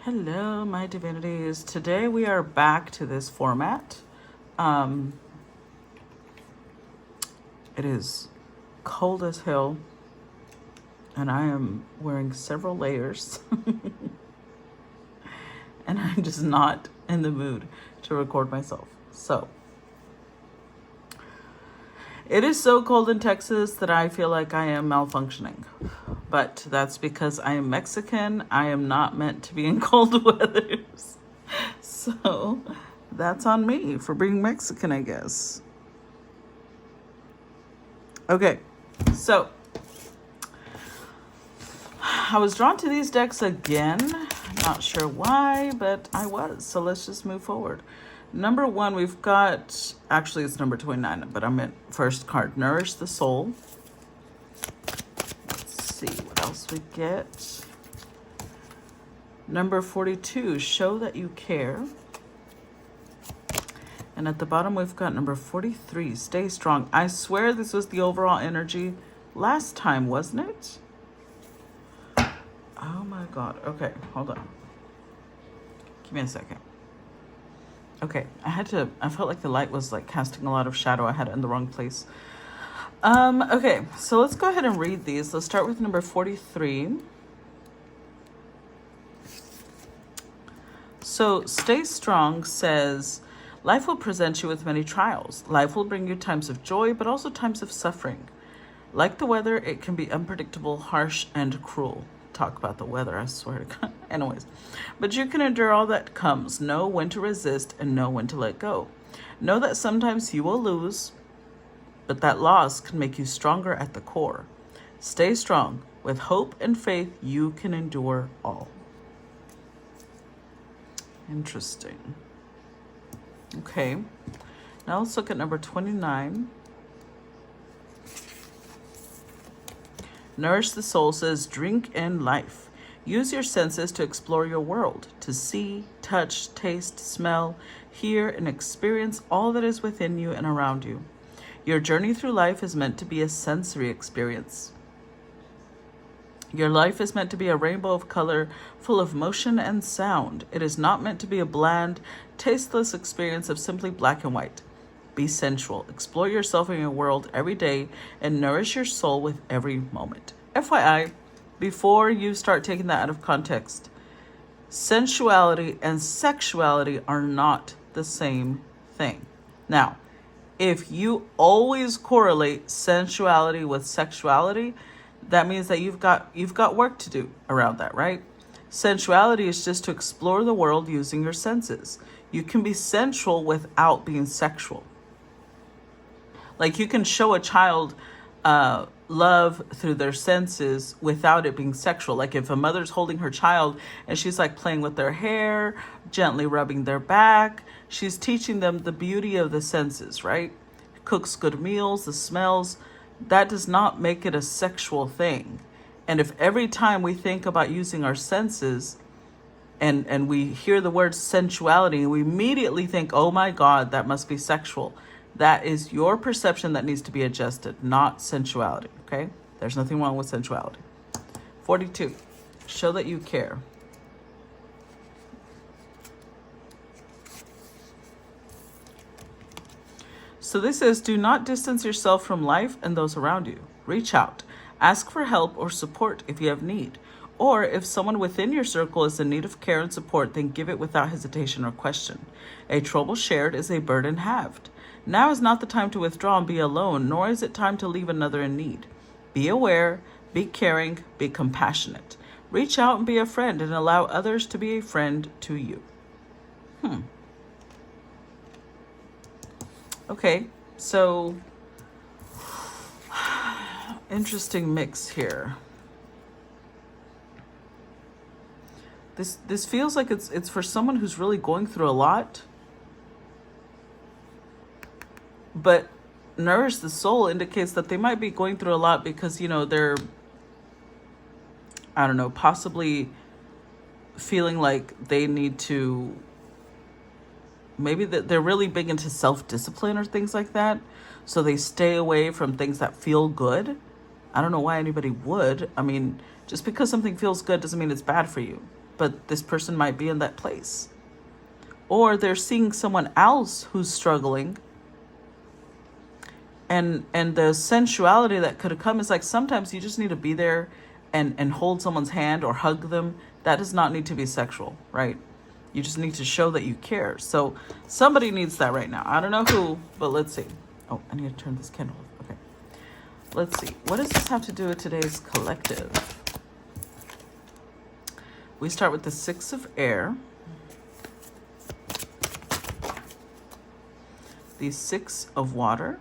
Hello, my divinities. Today we are back to this format. Um, it is cold as hell, and I am wearing several layers, and I'm just not in the mood to record myself. So, it is so cold in Texas that I feel like I am malfunctioning. But that's because I am Mexican. I am not meant to be in cold weathers. So that's on me for being Mexican, I guess. Okay, so I was drawn to these decks again. Not sure why, but I was. So let's just move forward. Number one, we've got, actually it's number 29, but I meant first card, Nourish the Soul. See what else we get. Number 42, Show That You Care. And at the bottom, we've got number 43, Stay Strong. I swear this was the overall energy last time, wasn't it? Oh my God. Okay, hold on. Give me a second. Okay, I felt like the light was like casting a lot of shadow. I had it in the wrong place. Okay, so let's go ahead and read these. Let's start with number 43. So Stay Strong says, life will present you with many trials. Life will bring you times of joy, but also times of suffering. Like the weather, it can be unpredictable, harsh, and cruel. Talk about the weather, I swear to God. Anyways, but you can endure all that comes. Know when to resist and know when to let go. Know that sometimes you will lose, but that loss can make you stronger at the core. Stay strong. With hope and faith, you can endure all. Interesting. Okay. Now let's look at number 29. Nourish the Soul says, drink in life. Use your senses to explore your world, to see, touch, taste, smell, hear, and experience all that is within you and around you. Your journey through life is meant to be a sensory experience. Your life is meant to be a rainbow of color, full of motion and sound. It is not meant to be a bland, tasteless experience of simply black and white. Be sensual. Explore yourself in your world every day and nourish your soul with every moment. FYI, before you start taking that out of context, sensuality and sexuality are not the same thing. Now, if you always correlate sensuality with sexuality, that means that you've got work to do around that, right? Sensuality is just to explore the world using your senses. You can be sensual without being sexual. Like you can show a child love through their senses without it being sexual. Like if a mother's holding her child and she's like playing with their hair, gently rubbing their back, she's teaching them the beauty of the senses, right? Cooks good meals, the smells. That does not make it a sexual thing. And if every time we think about using our senses and we hear the word sensuality, we immediately think, oh my God, that must be sexual. That is your perception that needs to be adjusted, not sensuality, okay? There's nothing wrong with sensuality. 42, show that you care. So this says, do not distance yourself from life and those around you. Reach out. Ask for help or support if you have need. Or if someone within your circle is in need of care and support, then give it without hesitation or question. A trouble shared is a burden halved. Now is not the time to withdraw and be alone, nor is it time to leave another in need. Be aware, be caring, be compassionate. Reach out and be a friend and allow others to be a friend to you. Okay, so interesting mix here. This feels like it's for someone who's really going through a lot. But Nourish the Soul indicates that they might be going through a lot because, you know, they're, I don't know, possibly feeling like they need to, maybe that they're really big into self-discipline or things like that. So they stay away from things that feel good. I don't know why anybody would. I mean, just because something feels good doesn't mean it's bad for you. but this person might be in that place. Or they're seeing someone else who's struggling, and the sensuality that could have come is like, sometimes you just need to be there and hold someone's hand or hug them. That does not need to be sexual, right? You just need to show that you care. So somebody needs that right now. I don't know who, but let's see. Oh, I need to turn this candle off. Okay. Let's see. What does this have to do with today's collective? We start with the 6 of air. The 6 of water.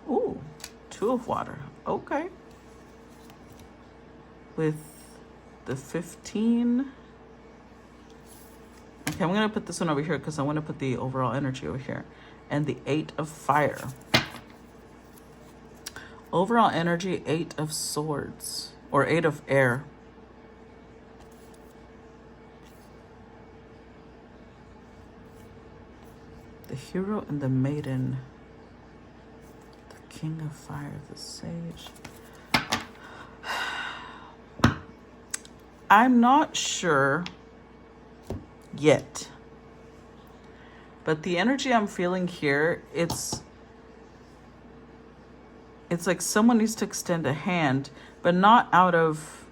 Ooh, 2 of water. Okay. With the 15. Okay, I'm going to put this one over here because I want to put the overall energy over here. And the 8 of fire. Overall energy, 8 of swords. Or 8 of air. The hero and the maiden. The king of fire, the sage. I'm not sure yet. But the energy I'm feeling here, it's like someone needs to extend a hand, but not out of,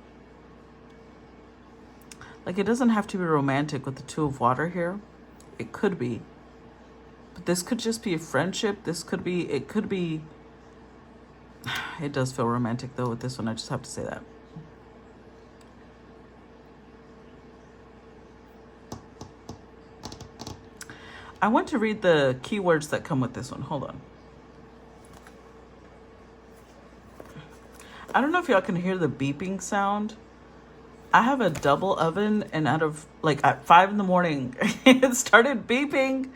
like, it doesn't have to be romantic with the 2 of water here. It could be. But this could just be a friendship. This could be, it could be, it does feel romantic though with this one. I just have to say that. I want to read the keywords that come with this one. Hold on. I don't know if y'all can hear the beeping sound. I have a double oven, and out of like at 5 in the morning, it started beeping,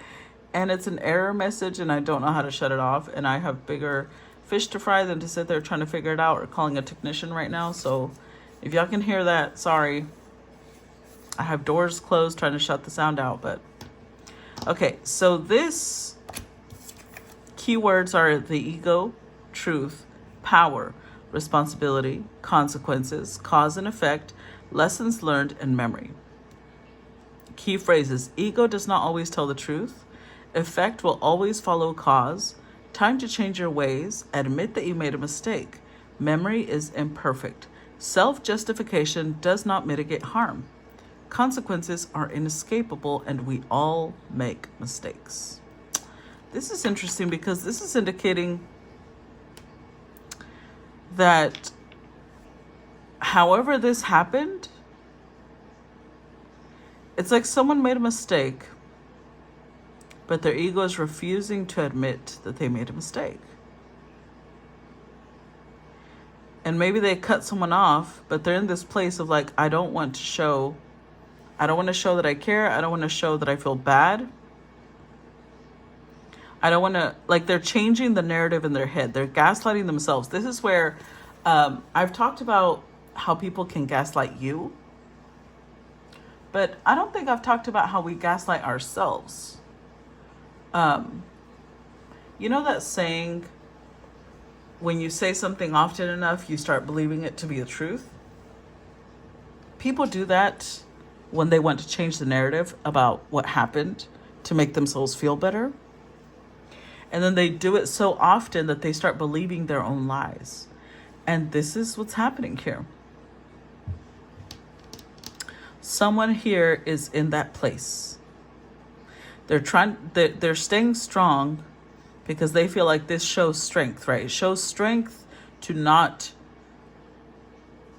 and it's an error message, and I don't know how to shut it off. And I have bigger fish to fry than to sit there trying to figure it out or calling a technician right now. So if y'all can hear that, sorry. I have doors closed trying to shut the sound out, but okay. So this keywords are the ego, truth, power, responsibility, consequences, cause and effect, lessons learned, and memory. Key phrases: ego does not always tell the truth. Effect will always follow cause. Time to change your ways. Admit that you made a mistake. Memory is imperfect. Self-justification does not mitigate harm. Consequences are inescapable, and we all make mistakes. This is interesting because this is indicating that however this happened, it's like someone made a mistake, but their ego is refusing to admit that they made a mistake. And maybe they cut someone off, but they're in this place of like, I don't want to show that I care. I don't want to show that I feel bad. I don't want to, like, they're changing the narrative in their head. They're gaslighting themselves. This is where I've talked about how people can gaslight you, but I don't think I've talked about how we gaslight ourselves. You know that saying, when you say something often enough, you start believing it to be the truth? People do that when they want to change the narrative about what happened to make themselves feel better. And then they do it so often that they start believing their own lies. And this is what's happening here. Someone here is in that place. They're staying strong because they feel like this shows strength, right? It shows strength to not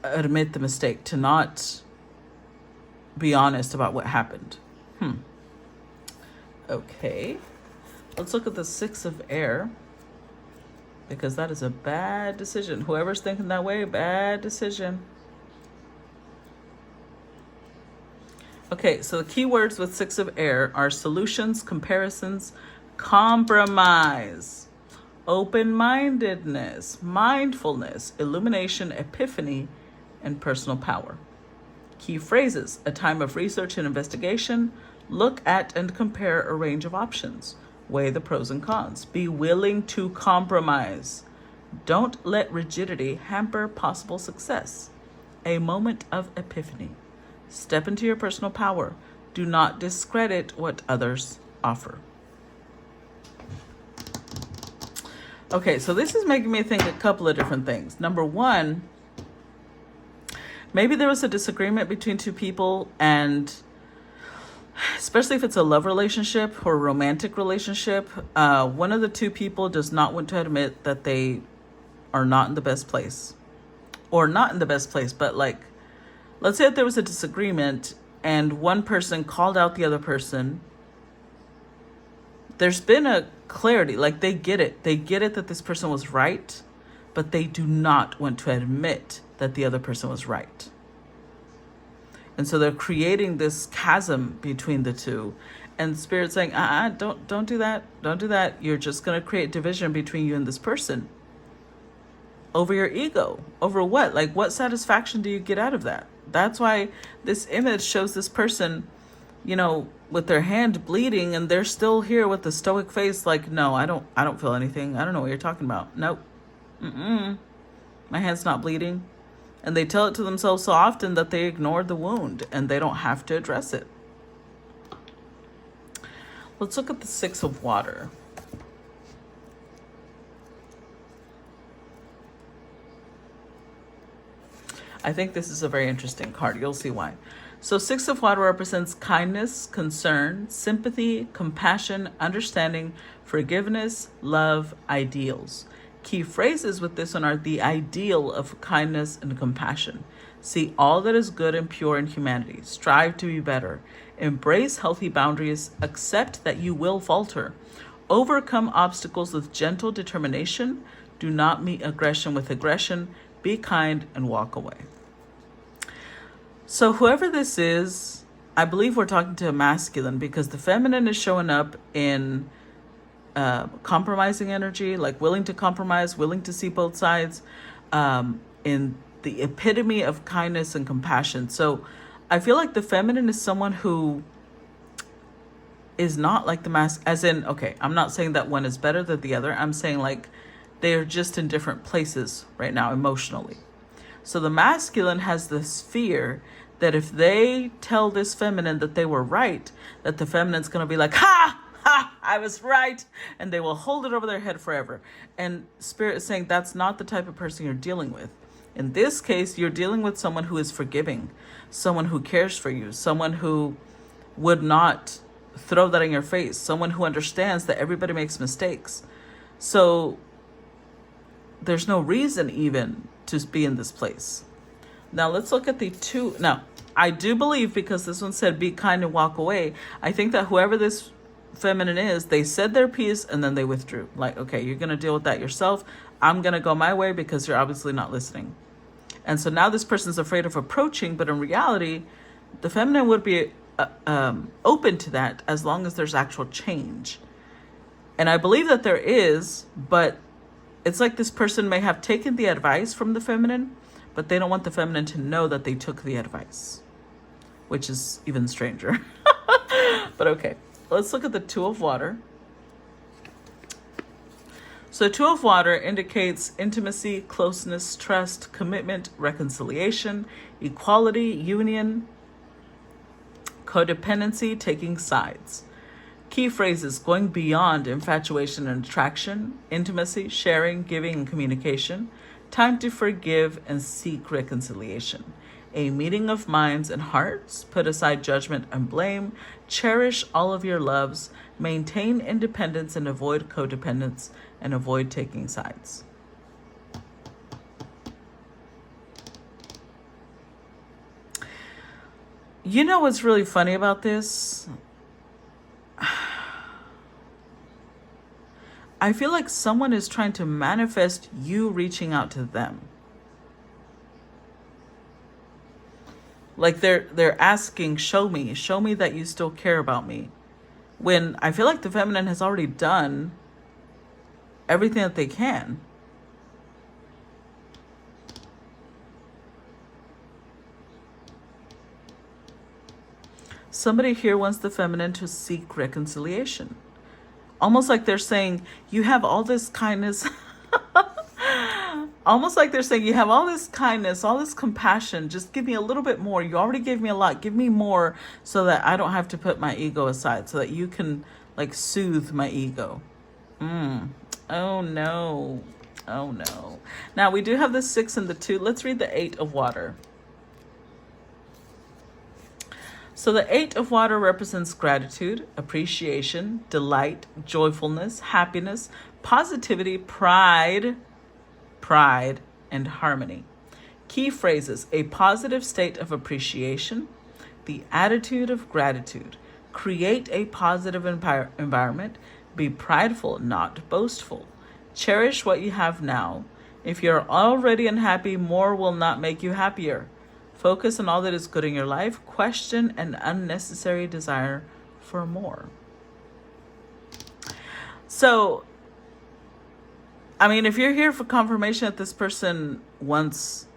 admit the mistake, to not be honest about what happened. Okay. Let's look at the 6 of air, because that is a bad decision. Whoever's thinking that way, bad decision. Okay, so the keywords with 6 of air are solutions, comparisons, compromise, open-mindedness, mindfulness, illumination, epiphany, and personal power. Key phrases: a time of research and investigation, look at and compare a range of options, Weigh the pros and cons. Be willing to compromise. Don't let rigidity hamper possible success. A moment of epiphany. Step into your personal power. Do not discredit what others offer. Okay, so this is making me think a couple of different things. Number one, maybe there was a disagreement between two people, and especially if it's a love relationship or a romantic relationship, one of the two people does not want to admit that they are not in the best place. Or not in the best place, but like, let's say that there was a disagreement and one person called out the other person. There's been a clarity, like they get it. They get it that this person was right, but they do not want to admit that the other person was right. And so they're creating this chasm between the two. And Spirit's saying, don't do that. Don't do that. You're just going to create division between you and this person. Over your ego. Over what? Like, what satisfaction do you get out of that? That's why this image shows this person, you know, with their hand bleeding, and they're still here with the stoic face like, no, I don't feel anything. I don't know what you're talking about. Nope. My hand's not bleeding. And they tell it to themselves so often that they ignore the wound and they don't have to address it. Let's look at the Six of Water. I think this is a very interesting card. You'll see why. So Six of Water represents kindness, concern, sympathy, compassion, understanding, forgiveness, love, ideals. Key phrases with this one are the ideal of kindness and compassion. See all that is good and pure in humanity. Strive to be better. Embrace healthy boundaries. Accept that you will falter. Overcome obstacles with gentle determination. Do not meet aggression with aggression. Be kind and walk away. So whoever this is, I believe we're talking to a masculine, because the feminine is showing up in compromising energy, like willing to compromise, willing to see both sides, in the epitome of kindness and compassion. So I feel like the feminine is someone who is not like the as in, okay, I'm not saying that one is better than the other. I'm saying like they're just in different places right now emotionally. So the masculine has this fear that if they tell this feminine that they were right, that the feminine's going to be like, ha! Ha, I was right. And they will hold it over their head forever. And Spirit is saying that's not the type of person you're dealing with. In this case, you're dealing with someone who is forgiving, someone who cares for you, someone who would not throw that in your face, someone who understands that everybody makes mistakes. So there's no reason even to be in this place. Now let's look at the two. Now, I do believe, because this one said be kind and walk away, I think that whoever this feminine is, they said their piece and then they withdrew. Like, okay, you're going to deal with that yourself. I'm going to go my way because you're obviously not listening. And so now this person's afraid of approaching, but in reality, the feminine would be open to that as long as there's actual change. And I believe that there is, but it's like this person may have taken the advice from the feminine, but they don't want the feminine to know that they took the advice, which is even stranger. But okay. Let's look at the Two of Water. So Two of Water indicates intimacy, closeness, trust, commitment, reconciliation, equality, union, codependency, taking sides. Key phrases: going beyond infatuation and attraction, intimacy, sharing, giving, and communication, time to forgive and seek reconciliation. A meeting of minds and hearts, put aside judgment and blame, cherish all of your loves, maintain independence and avoid codependence, and avoid taking sides. You know what's really funny about this? I feel like someone is trying to manifest you reaching out to them. Like they're asking, show me that you still care about me. When I feel like the feminine has already done everything that they can. Somebody here wants the feminine to seek reconciliation. Almost like they're saying, you have all this kindness. Almost like they're saying, you have all this kindness, all this compassion. Just give me a little bit more. You already gave me a lot. Give me more so that I don't have to put my ego aside, so that you can like soothe my ego. Oh no. Oh no. Now we do have the 6 and the 2. Let's read the 8 of water. So the 8 of water represents gratitude, appreciation, delight, joyfulness, happiness, positivity, pride, and harmony. Key phrases: a positive state of appreciation, the attitude of gratitude, create a positive environment, be prideful, not boastful, cherish what you have now. If you're already unhappy, more will not make you happier. Focus on all that is good in your life. Question an unnecessary desire for more. So, I mean, if you're here for confirmation that this person wants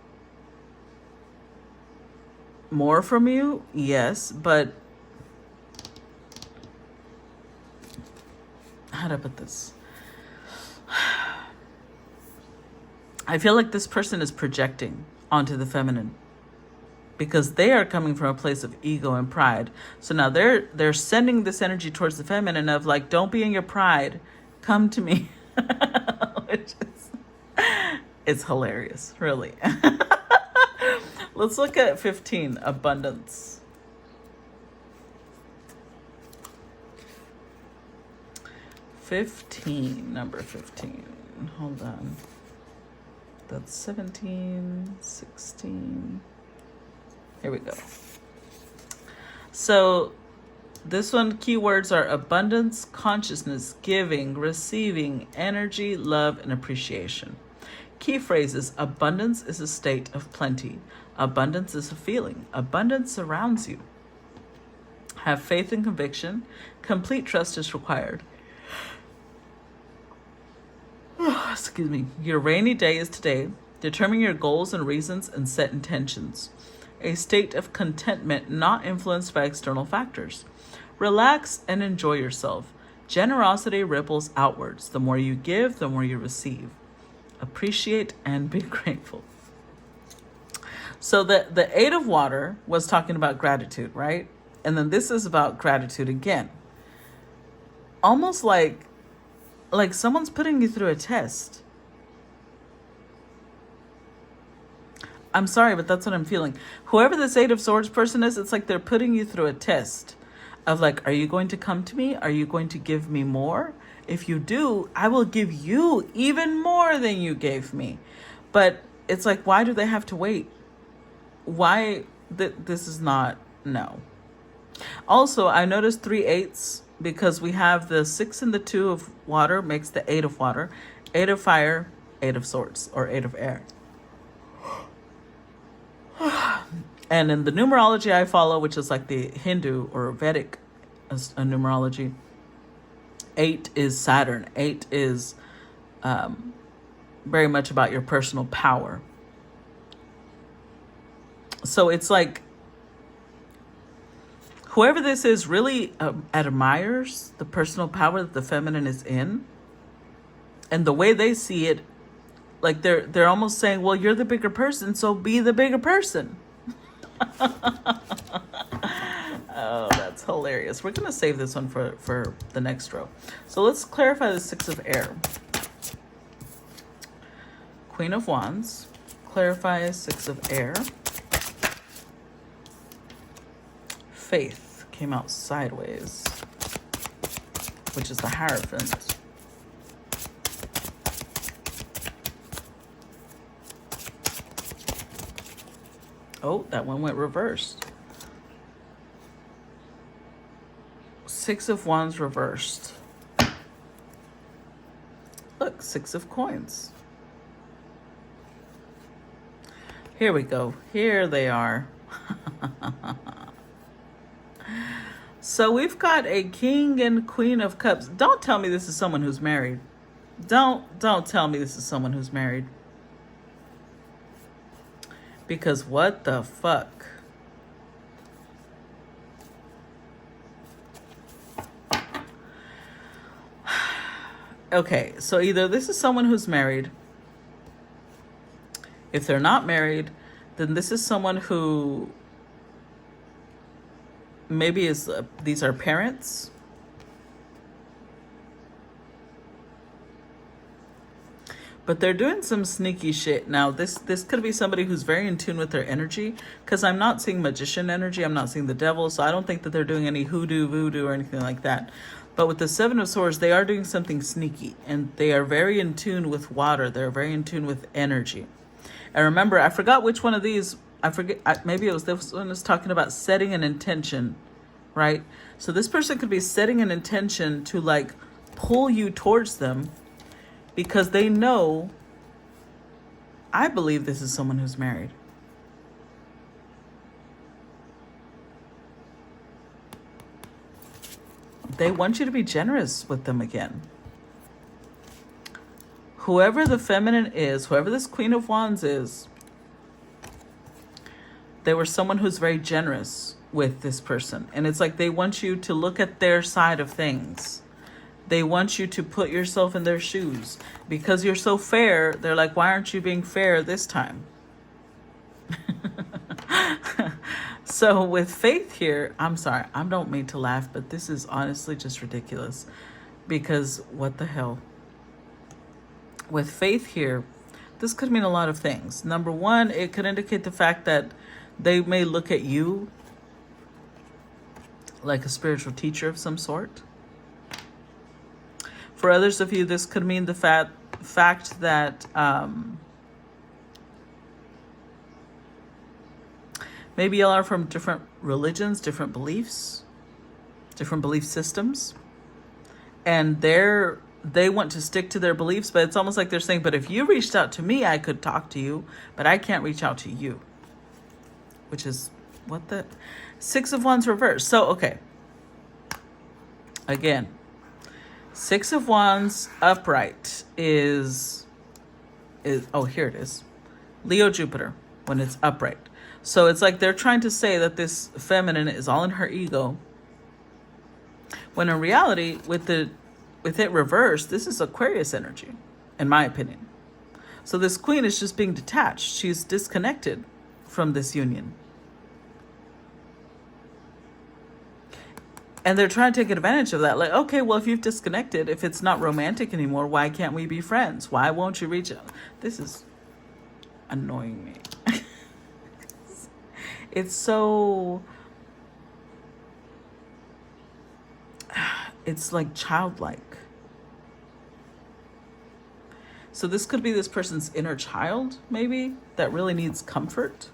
more from you, yes, but how do I put this? I feel like this person is projecting onto the feminine, because they are coming from a place of ego and pride. So now they're sending this energy towards the feminine of like, don't be in your pride, come to me. It's hilarious, really. Let's look at 15, abundance. Number 15. Hold on. That's 17, 16. Here we go. So this one, keywords are abundance, consciousness, giving, receiving, energy, love, and appreciation. Key phrases: abundance is a state of plenty. Abundance is a feeling. Abundance surrounds you. Have faith and conviction. Complete trust is required. Excuse me. Your rainy day is today. Determine your goals and reasons and set intentions. A state of contentment not influenced by external factors. Relax and enjoy yourself. Generosity ripples outwards. The more you give, the more you receive. Appreciate and be grateful. So the 8 of water was talking about gratitude, right? And then this is about gratitude again. Almost like someone's putting you through a test. I'm sorry, but that's what I'm feeling. Whoever this 8 of swords person is, it's like they're putting you through a test of like, are you going to come to me? Are you going to give me more? If you do, I will give you even more than you gave me. But it's like, why do they have to wait? Why? This is not, no. Also, I noticed 3 8s because we have the 6 and the 2 of water makes the 8 of water, 8 of fire, 8 of swords, or 8 of air. And in the numerology I follow, which is like the Hindu or Vedic numerology, 8 is Saturn. 8 is very much about your personal power. So it's like whoever this is really admires the personal power that the feminine is in. And the way they see it, like they're almost saying, well, you're the bigger person, so be the bigger person. Oh, that's hilarious. We're going to save this one for the next row. So let's clarify the 6 of air. Queen of Wands. Clarify 6 of air. Faith came out sideways, which is the Hierophant. Oh, that one went reversed. 6 of Wands reversed. Look, 6 of Coins. Here we go. Here they are. So we've got a King and Queen of Cups. Don't tell me this is someone who's married. Don't tell me this is someone who's married. Because what the fuck? Okay, so either this is someone who's married. If they're not married, then this is someone who maybe is, these are parents. But they're doing some sneaky shit. Now, this could be somebody who's very in tune with their energy, because I'm not seeing magician energy. I'm not seeing the devil. So I don't think that they're doing any hoodoo, voodoo, or anything like that. But with the Seven of Swords, they are doing something sneaky. And they are very in tune with water. They're very in tune with energy. And remember, I forgot which one of these. I forget. Maybe it was this one is talking about setting an intention, right? So this person could be setting an intention to like pull you towards them, because they know, I believe this is someone who's married. They want you to be generous with them again. Whoever the feminine is, whoever this Queen of Wands is, they were someone who's very generous with this person. And it's like they want you to look at their side of things. They want you to put yourself in their shoes. Because you're so fair, they're like, why aren't you being fair this time? So with Faith here, I'm sorry, I don't mean to laugh, but this is honestly just ridiculous. Because what the hell? With Faith here, this could mean a lot of things. Number one, it could indicate the fact that they may look at you like a spiritual teacher of some sort. For others of you, this could mean the fact that maybe y'all are from different religions, different beliefs, different belief systems. And they want to stick to their beliefs, but it's almost like they're saying, but if you reached out to me, I could talk to you, but I can't reach out to you. Which is what the Six of Wands reversed. So, okay. Again, Six of Wands upright is oh, here it is. Leo Jupiter when it's upright. So it's like they're trying to say that this feminine is all in her ego. When in reality, with it reversed, this is Aquarius energy, in my opinion. So this queen is just being detached. She's disconnected from this union. And they're trying to take advantage of that. Like, okay, well, if you've disconnected, if it's not romantic anymore, why can't we be friends? Why won't you reach out? This is annoying me. It's so... It's like childlike. So this could be this person's inner child, maybe, that really needs comfort.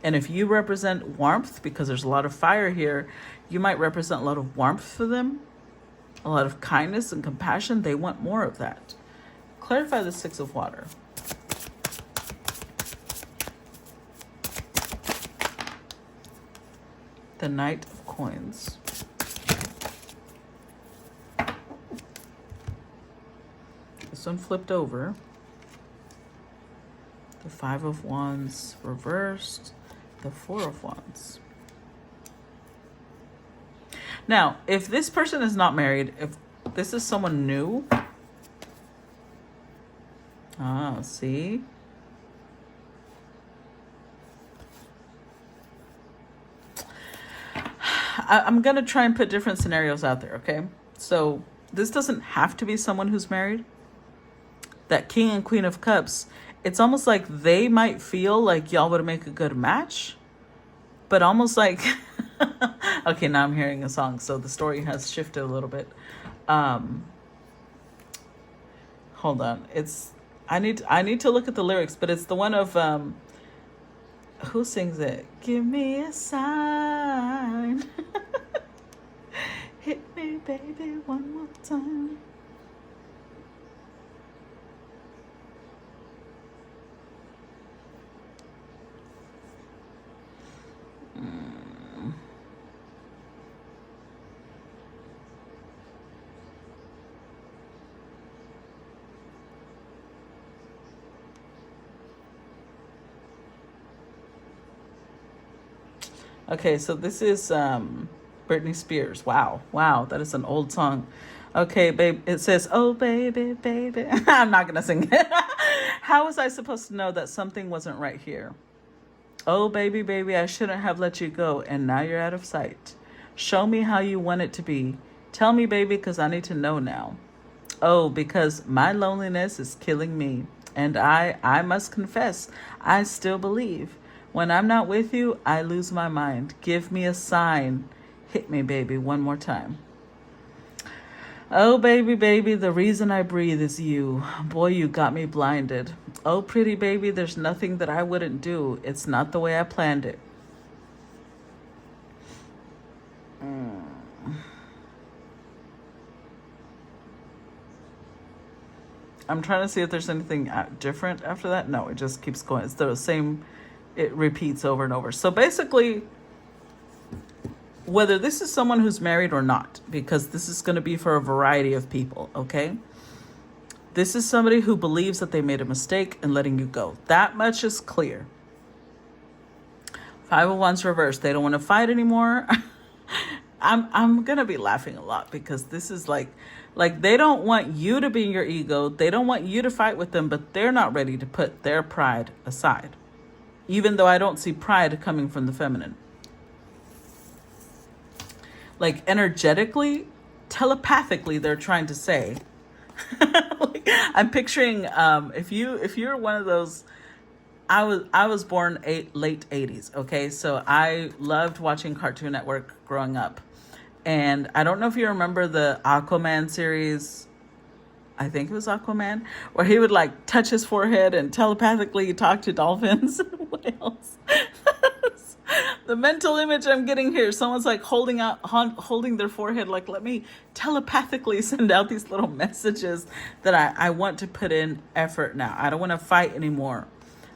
And if you represent warmth, because there's a lot of fire here, you might represent a lot of warmth for them, a lot of kindness and compassion. They want more of that. Clarify the Six of Water. The Knight of Coins. This one flipped over. The Five of Wands reversed. The Four of Wands. Now, if this person is not married, if this is someone new. See? I'm going to try and put different scenarios out there, okay? So this doesn't have to be someone who's married. That King and Queen of Cups, it's almost like they might feel like y'all would make a good match, but almost like, okay, now I'm hearing a song, so the story has shifted a little bit. Hold on, I need to look at the lyrics, but it's the one of who sings it? Give me a sign. Hit me, baby, one more time. Okay, so this is Britney Spears. Wow. Wow. That is an old song. Okay, babe. It says, oh, baby, baby. I'm not going to sing it. How was I supposed to know that something wasn't right here? Oh, baby, baby, I shouldn't have let you go, and now you're out of sight. Show me how you want it to be. Tell me, baby, because I need to know now. Oh, because my loneliness is killing me. And I must confess, I still believe. When I'm not with you, I lose my mind. Give me a sign. Hit me, baby, one more time. Oh, baby, baby, the reason I breathe is you. Boy, you got me blinded. Oh, pretty baby, there's nothing that I wouldn't do. It's not the way I planned it. I'm trying to see if there's anything different after that. No, it just keeps going. It's the same. It repeats over and over. So basically, whether this is someone who's married or not, because this is going to be for a variety of people, okay? This is somebody who believes that they made a mistake in letting you go. That much is clear. Five of Wands reversed. They don't want to fight anymore. I'm going to be laughing a lot because this is like they don't want you to be in your ego. They don't want you to fight with them, but they're not ready to put their pride aside. Even though I don't see pride coming from the feminine. Like energetically, telepathically, they're trying to say. Like, I'm picturing if you're one of those. I was born late 80s. Okay, so I loved watching Cartoon Network growing up, and I don't know if you remember the Aquaman series. I think it was Aquaman, where he would like touch his forehead and telepathically talk to dolphins and whales. The mental image I'm getting here, someone's like holding their forehead, like, let me telepathically send out these little messages that I want to put in effort now. I don't want to fight anymore.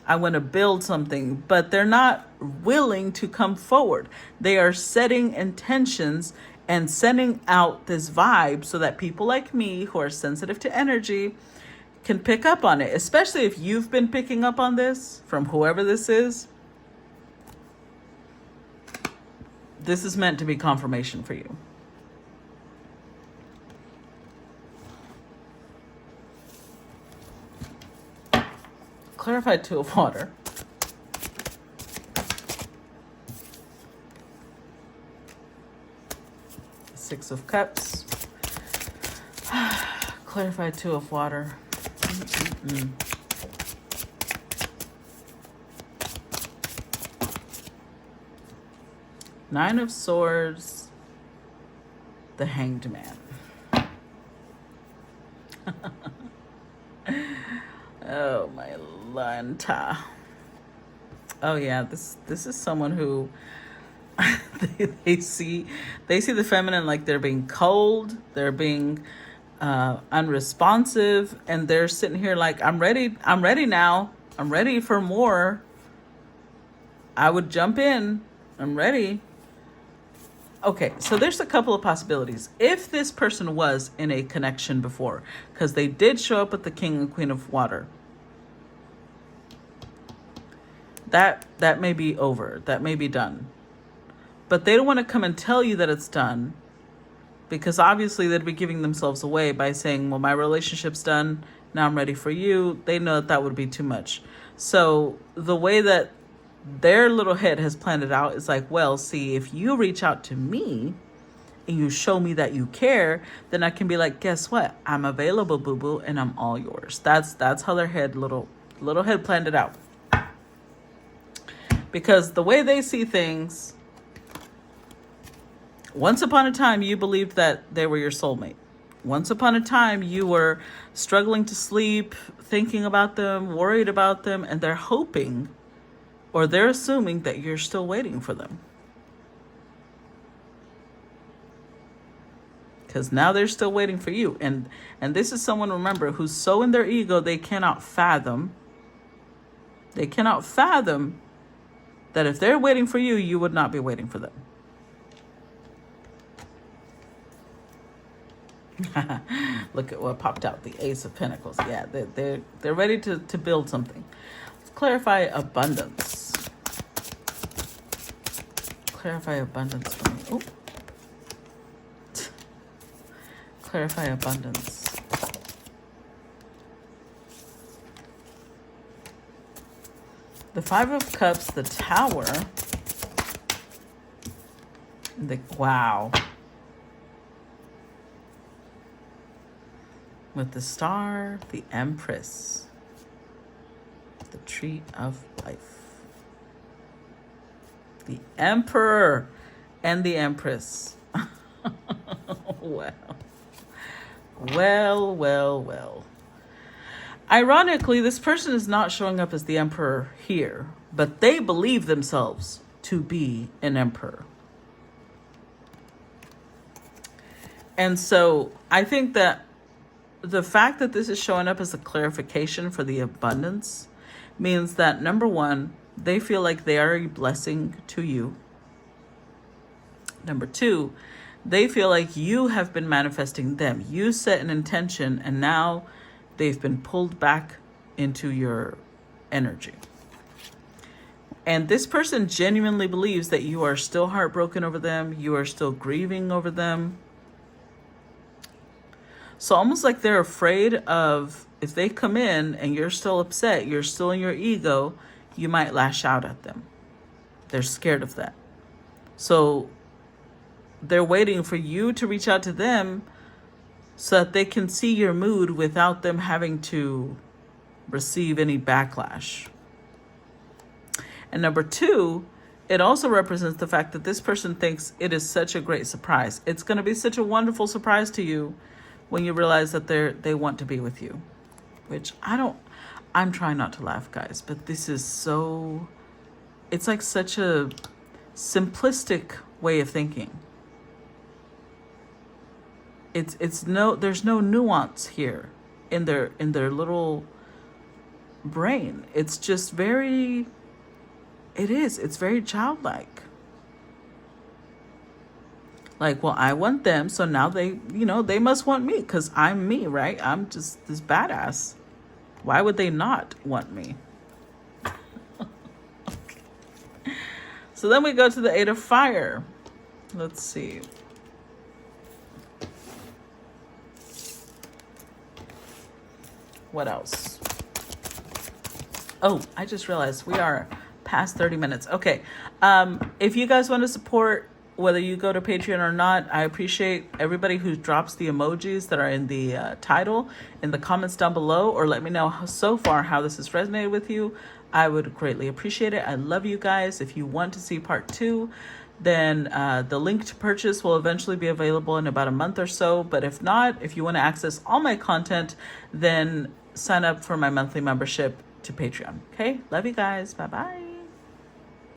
I want to build something, but they're not willing to come forward. They are setting intentions and sending out this vibe so that people like me who are sensitive to energy can pick up on it, especially if you've been picking up on this from whoever this is. This is meant to be confirmation for you. Clarified Two of Water. Six of Cups. Clarified Two of Water. Nine of Swords. The Hanged Man. Oh my Lanta. Oh yeah, this is someone who they see the feminine like they're being cold, they're being unresponsive, and they're sitting here like, I'm ready now. I'm ready for more. I would jump in. I'm ready. Okay, so there's a couple of possibilities. If this person was in a connection before, because they did show up with the King and Queen of Water, that may be over. That may be done. But they don't want to come and tell you that it's done, because obviously they'd be giving themselves away by saying, well, my relationship's done. Now I'm ready for you. They know that would be too much. So the way that their little head has planned it out is like, well, see, if you reach out to me and you show me that you care, then I can be like, guess what? I'm available, boo-boo, and I'm all yours. That's how their little head planned it out. Because the way they see things, once upon a time, you believed that they were your soulmate. Once upon a time, you were struggling to sleep, thinking about them, worried about them, and they're hoping, or they're assuming that you're still waiting for them. Because now they're still waiting for you. And this is someone, remember, who's so in their ego, they cannot fathom that if they're waiting for you, you would not be waiting for them. Look at what popped out, the Ace of Pentacles. Yeah, they're ready to build something. Let's clarify abundance. Clarify abundance for me. Oh, clarify abundance. The Five of Cups, the Tower, and wow. With the Star, the Empress, the Tree of Life, the Emperor, and the Empress. Well. Ironically, this person is not showing up as the Emperor here, but they believe themselves to be an Emperor. And so I think that the fact that this is showing up as a clarification for the abundance means that, number one, they feel like they are a blessing to you. Number two, they feel like you have been manifesting them. You set an intention and now they've been pulled back into your energy. And this person genuinely believes that you are still heartbroken over them. You are still grieving over them. So almost like they're afraid of, if they come in and you're still upset, you're still in your ego, you might lash out at them. They're scared of that. So they're waiting for you to reach out to them so that they can see your mood without them having to receive any backlash. And number two, it also represents the fact that this person thinks it is such a great surprise. It's going to be such a wonderful surprise to you when you realize that they want to be with you. Which I'm trying not to laugh, guys, but this is so, it's like such a simplistic way of thinking. There's no nuance here in their little brain. It's just it's very childlike. Like, well, I want them, so now they must want me because I'm me, right? I'm just this badass. Why would they not want me? Okay. So then we go to the Eight of Fire. Let's see. What else? Oh, I just realized we are past 30 minutes. Okay. If you guys want to support, whether you go to Patreon or not, I appreciate everybody who drops the emojis that are in the title in the comments down below, or let me know so far how this has resonated with you. I would greatly appreciate it. I love you guys. If you want to see part 2, then the link to purchase will eventually be available in about a month or so. But if not, if you want to access all my content, then sign up for my monthly membership to Patreon. Okay? Love you guys. Bye-bye.